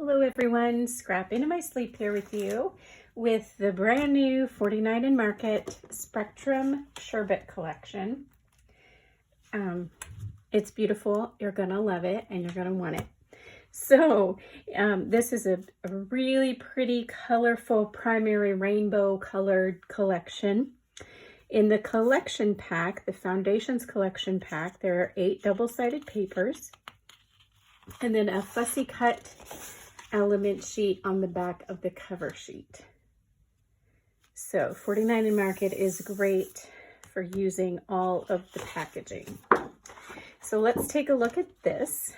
Hello everyone, Scrap Into My Sleep here with you with the brand new 49 in Market Spectrum Sherbet collection. It's beautiful, you're gonna love it and you're gonna want it. So this is a really pretty colorful primary rainbow colored collection. In the collection pack, the Foundations collection pack, there are 8 double-sided papers and then a fussy cut element sheet on the back of the cover sheet. So 49 in Market is great for using all of the packaging. So let's take a look at this.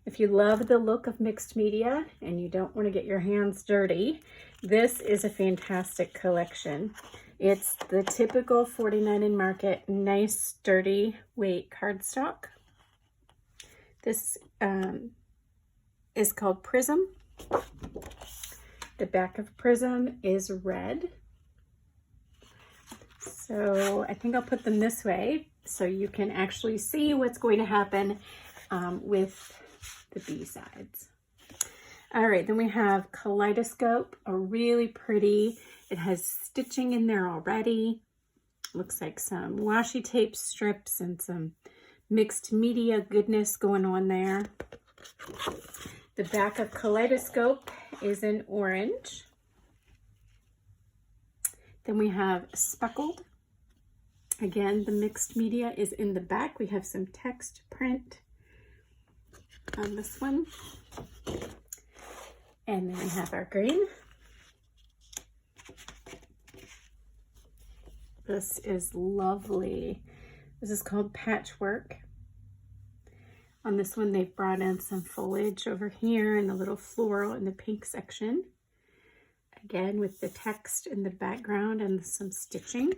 If you love the look of mixed media and you don't want to get your hands dirty, this is a fantastic collection. It's the typical 49 in Market, nice sturdy weight cardstock. This is called Prism. The back of Prism is red. So I think I'll put them this way so you can actually see what's going to happen with the B sides. All right, then we have Kaleidoscope, a really pretty, it has stitching in there already. Looks like some washi tape strips and some mixed media goodness going on there. The back of Kaleidoscope is in orange. Then we have Speckled. Again, the mixed media is in the back. We have some text print on this one. And then we have our green. This is lovely. This is called Patchwork. On this one, they've brought in some foliage over here and a little floral in the pink section. Again, with the text in the background and some stitching.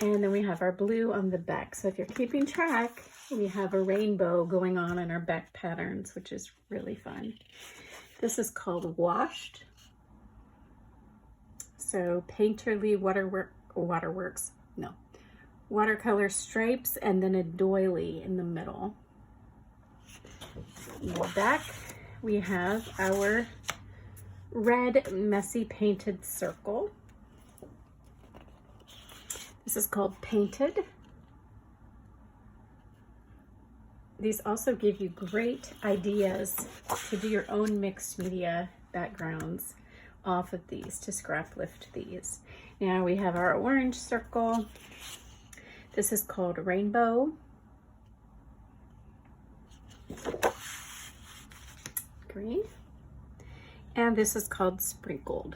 And then we have our blue on the back. So if you're keeping track, we have a rainbow going on in our back patterns, which is really fun. This is called Washed. So Painterly watercolor stripes and then a doily in the middle. In the back, we have our red messy painted circle. This is called Painted. These also give you great ideas to do your own mixed media backgrounds off of these, to scrap lift these. Now we have our orange circle. This is called Rainbow. Green. And this is called Sprinkled.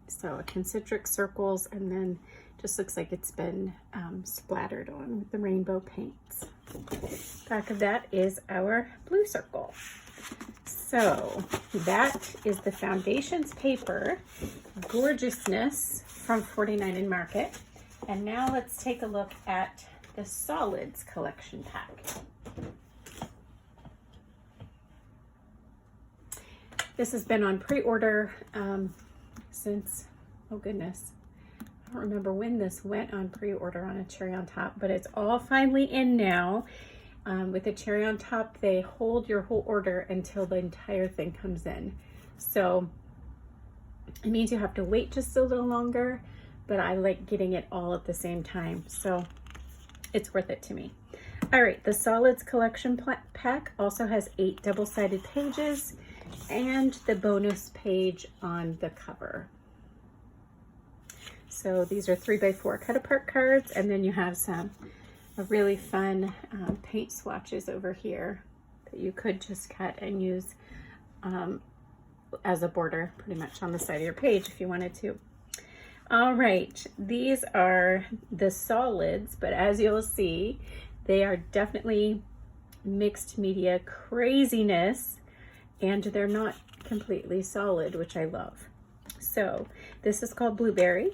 So concentric circles, and then just looks like it's been splattered on with the rainbow paints. Back of that is our blue circle. So that is the Foundations paper gorgeousness from 49 in Market. And now let's take a look at the Solids collection pack. This has been on pre-order since, oh goodness, I don't remember when this went on pre-order on a cherry on top, but it's all finally in now. With a cherry on top, they hold your whole order until the entire thing comes in. So it means you have to wait just a little longer, but I like getting it all at the same time, so it's worth it to me. All right, the Solids collection pack also has 8 double-sided pages and the bonus page on the cover. So these are 3x4 cut-apart cards, and then you have some really fun paint swatches over here that you could just cut and use as a border pretty much on the side of your page if you wanted to. All right, these are the Solids, but as you'll see, they are definitely mixed media craziness, and they're not completely solid, which I love. So this is called Blueberry.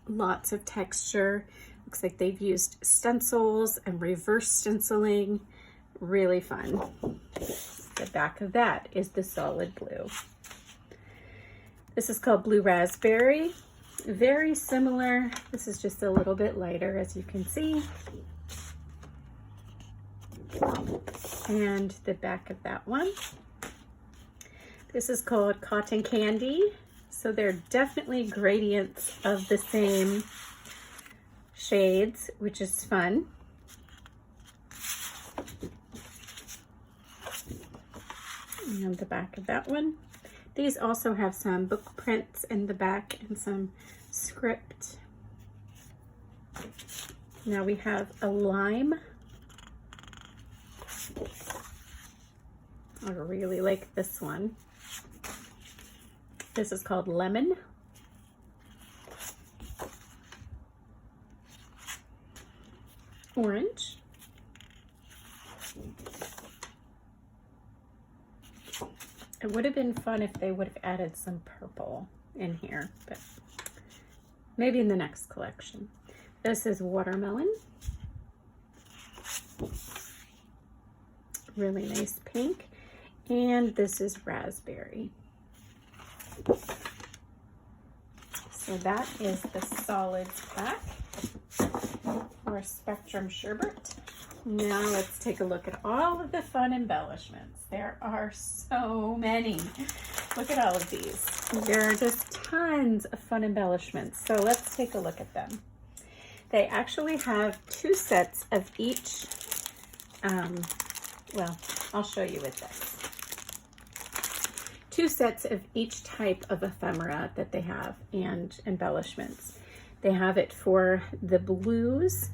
Lots of texture. Looks like they've used stencils and reverse stenciling. Really fun. The back of that is the solid blue. This is called Blue Raspberry. Very similar. This is just a little bit lighter, as you can see. and the back of that one. This is called Cotton Candy. So they're definitely gradients of the same shades, which is fun. And the back of that one. These also have some book prints in the back and some script. Now we have a lime. I really like this one. This is called Lemon. Orange. It would have been fun if they would have added some purple in here, but maybe in the next collection. This is Watermelon. Really nice pink. And this is Raspberry. So that is the solids pack for Spectrum Sherbet. Now let's take a look at all of the fun embellishments. There are so many. Look at all of these. There are just tons of fun embellishments. So let's take a look at them. They actually have 2 sets of each. Well, I'll show you with this. 2 sets of each type of ephemera that they have and embellishments. They have it for the blues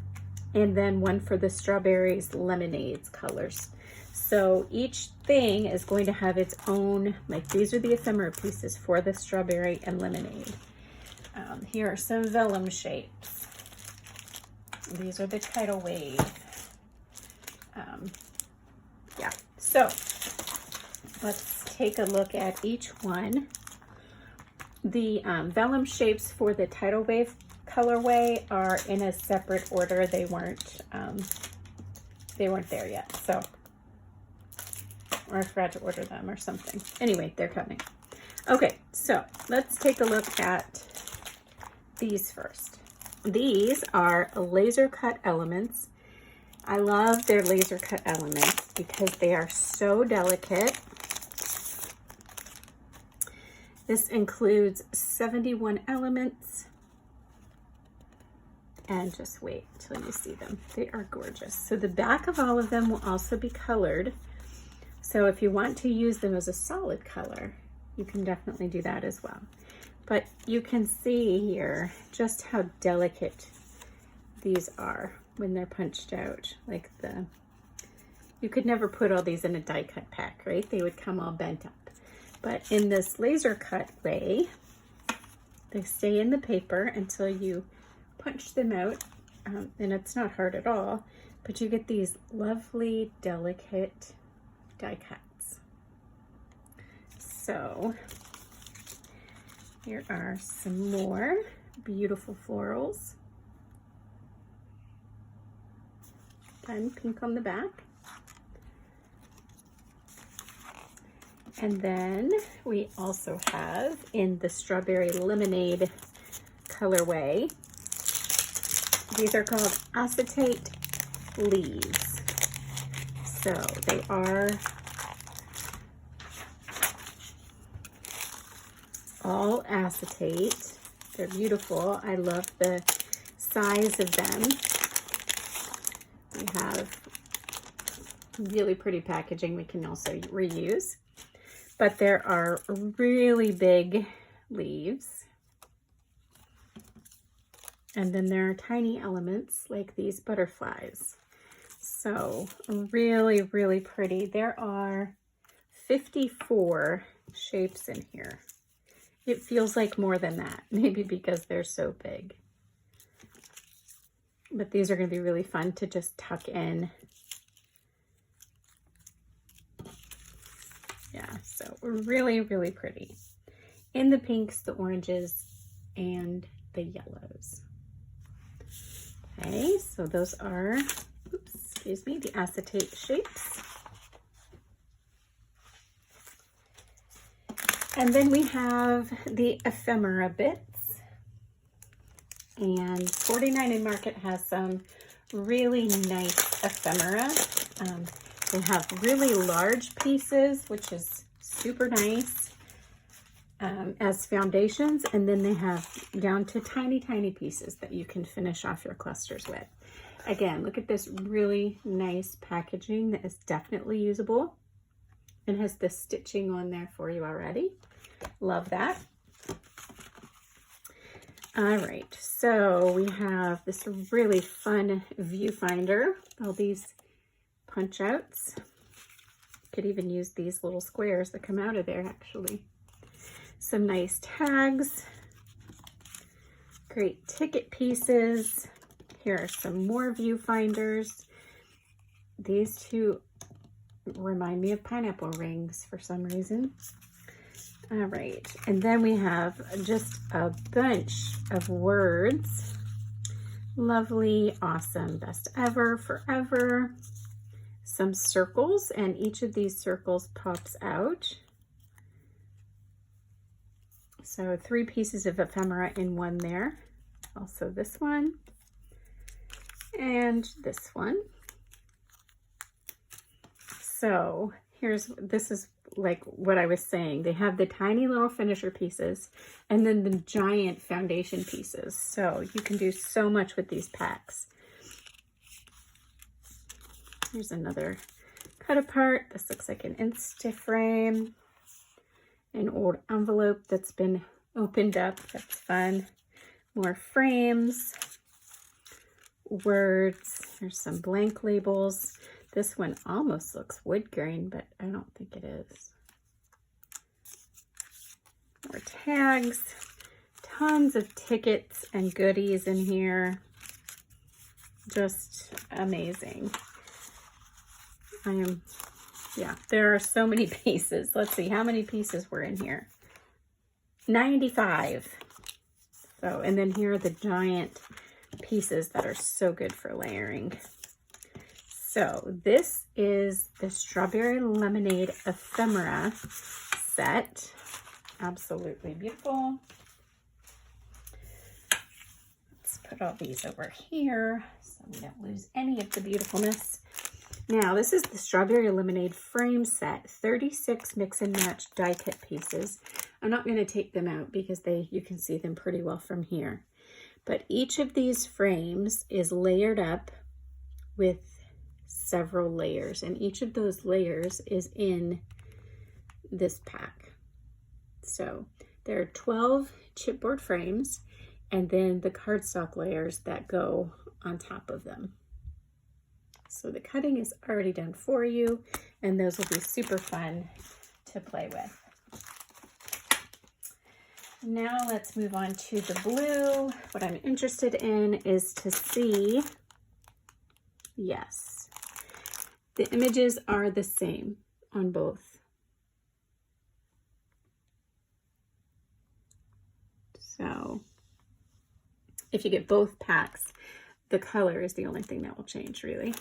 and then one for the strawberries, lemonades colors. So each thing is going to have its own, like these are the ephemera pieces for the strawberry and lemonade. Here are some vellum shapes. These are the tidal wave. Yeah, so let's take a look at each one. The vellum shapes for the tidal wave colorway are in a separate order. They weren't there yet, so, or I forgot to order them or something. Anyway, they're coming. Okay, so let's take a look at these first. These are laser cut elements. I love their laser cut elements because they are so delicate. This includes 71 elements. And just wait till you see them. They are gorgeous. So the back of all of them will also be colored. So if you want to use them as a solid color, you can definitely do that as well. But you can see here just how delicate these are when they're punched out. Like you could never put all these in a die cut pack, right? They would come all bent up. But in this laser cut way, they stay in the paper until you punch them out, and it's not hard at all, but you get these lovely, delicate die cuts. So here are some more beautiful florals. Fun pink on the back. And then we also have in the strawberry lemonade colorway, these are called acetate leaves. So they are all acetate. They're beautiful. I love the size of them. We have really pretty packaging we can also reuse. But there are really big leaves. And then there are tiny elements like these butterflies. So really, really pretty. There are 54 shapes in here. It feels like more than that, maybe because they're so big. But these are going to be really fun to just tuck in. Yeah, so really, really pretty. In the pinks, the oranges, and the yellows. Okay, so those are, excuse me, the acetate shapes. And then we have the ephemera bits. And 49 in Market has some really nice ephemera. They have really large pieces, which is super nice, as foundations, and then they have down to tiny, tiny pieces that you can finish off your clusters with. Again, look at this really nice packaging that is definitely usable and has the stitching on there for you already. Love that. All right, so we have this really fun viewfinder, all these punch outs. Could even use these little squares that come out of there actually. Some nice tags, great ticket pieces. Here are some more viewfinders. These two remind me of pineapple rings for some reason. All right, and then we have just a bunch of words. Lovely, awesome, best ever, forever. Some circles, and each of these circles pops out. So 3 pieces of ephemera in one there. Also this one and this one. So this is like what I was saying. They have the tiny little finisher pieces and then the giant foundation pieces. So you can do so much with these packs. Here's another cut apart. This looks like an Instaframe. An old envelope that's been opened up. That's fun. More frames. Words. There's some blank labels. This one almost looks wood grain, but I don't think it is. More tags. Tons of tickets and goodies in here. Just amazing. Yeah, there are so many pieces. Let's see, how many pieces were in here? 95. So, and then here are the giant pieces that are so good for layering. So this is the Strawberry Lemonade Ephemera set. Absolutely beautiful. Let's put all these over here so we don't lose any of the beautifulness. Now, this is the Strawberry Lemonade frame set, 36 mix and match die cut pieces. I'm not going to take them out because you can see them pretty well from here. But each of these frames is layered up with several layers, and each of those layers is in this pack. So there are 12 chipboard frames and then the cardstock layers that go on top of them. So the cutting is already done for you, and those will be super fun to play with. Now let's move on to the blue. What I'm interested in is to see, yes, the images are the same on both. So if you get both packs, the color is the only thing that will change, really.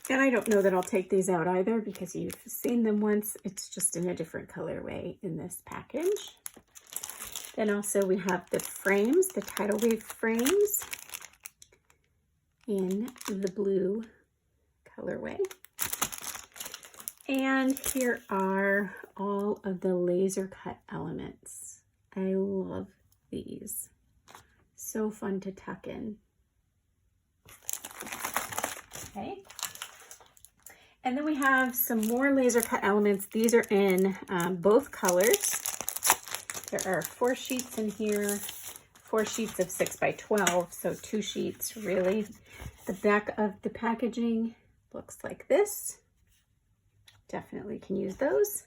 And I don't know that I'll take these out either because you've seen them once. It's just in a different colorway in this package. Then also we have the frames, the tidal wave frames in the blue colorway. And here are all of the laser cut elements. I love these. So fun to tuck in. Okay. And then we have some more laser cut elements. These are in both colors. There are 4 sheets in here, 4 sheets of 6 by 12, so 2 sheets really. The back of the packaging looks like this. Definitely can use those.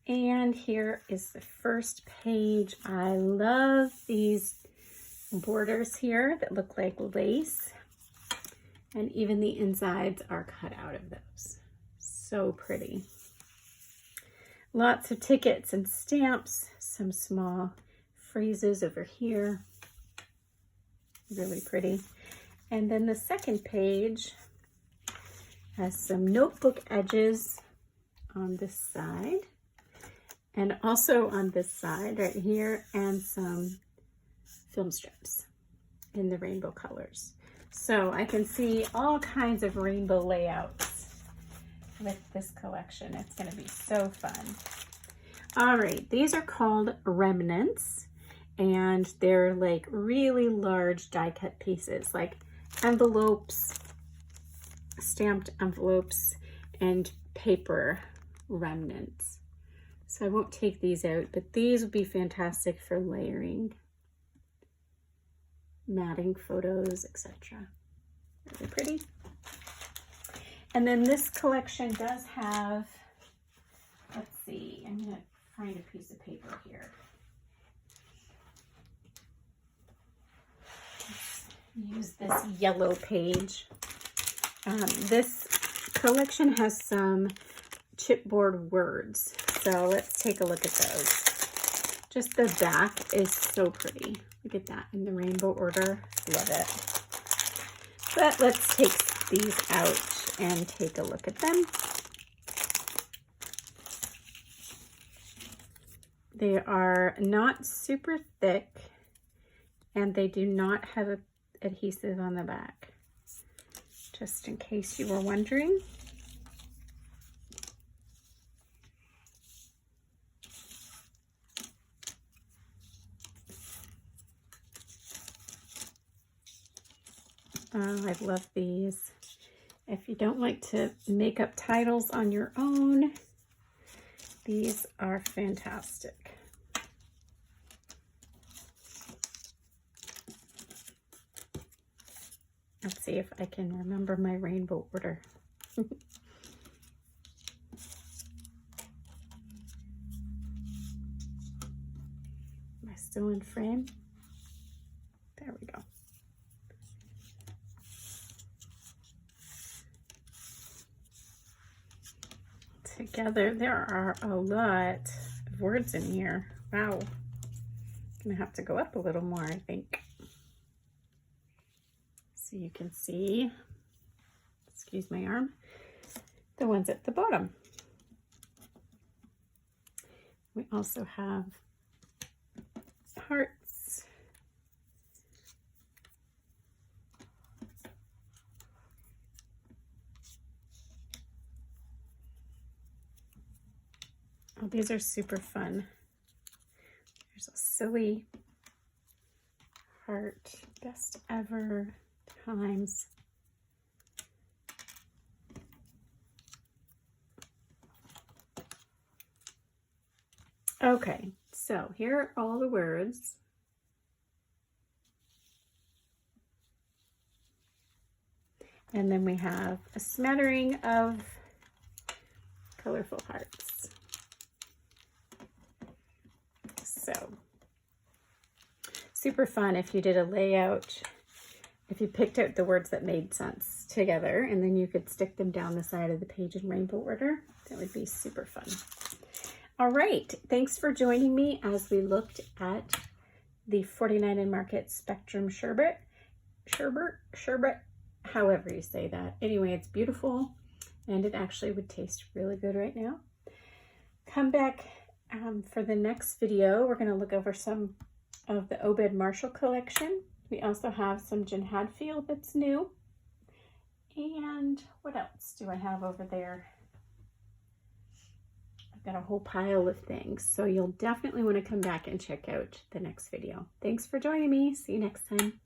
And here is the first page. I love these borders here that look like lace. And even the insides are cut out of those. So pretty. Lots of tickets and stamps, some small phrases over here. Really pretty. And then the second page has some notebook edges on this side. And also on this side right here, and some film strips in the rainbow colors. So I can see all kinds of rainbow layouts with this collection. It's going to be so fun. All right, these are called remnants, and they're like really large die cut pieces, like envelopes, stamped envelopes, and paper remnants. So I won't take these out, but these would be fantastic for layering, matting photos, etc. Really pretty. And then this collection does have, let's see, I'm going to find a piece of paper here. Let's use this yellow page. This collection has some chipboard words, so let's take a look at those. Just the back is so pretty. Look at that in the rainbow order. Love it. But let's take these out and take a look at them. They are not super thick, and they do not have adhesive on the back, just in case you were wondering. Oh, I love these. If you don't like to make up titles on your own, these are fantastic. Let's see if I can remember my rainbow order. Am I still in frame? There we go. Together, there are a lot of words in here. Wow. I'm gonna have to go up a little more, I think. So you can see, excuse my arm, the ones at the bottom. We also have hearts. Oh, these are super fun. There's a silly heart, best ever times. Okay, so here are all the words. And then we have a smattering of colorful hearts. So, super fun if you did a layout, if you picked out the words that made sense together, and then you could stick them down the side of the page in rainbow order. That would be super fun. All right, thanks for joining me as we looked at the 49 Market Spectrum Sherbet, however you say that. Anyway, it's beautiful, and it actually would taste really good right now. Come back for the next video. We're going to look over some of the Obed Marshall collection. We also have some Jen Hadfield that's new. And what else do I have over there? I've got a whole pile of things, so you'll definitely want to come back and check out the next video. Thanks for joining me. See you next time.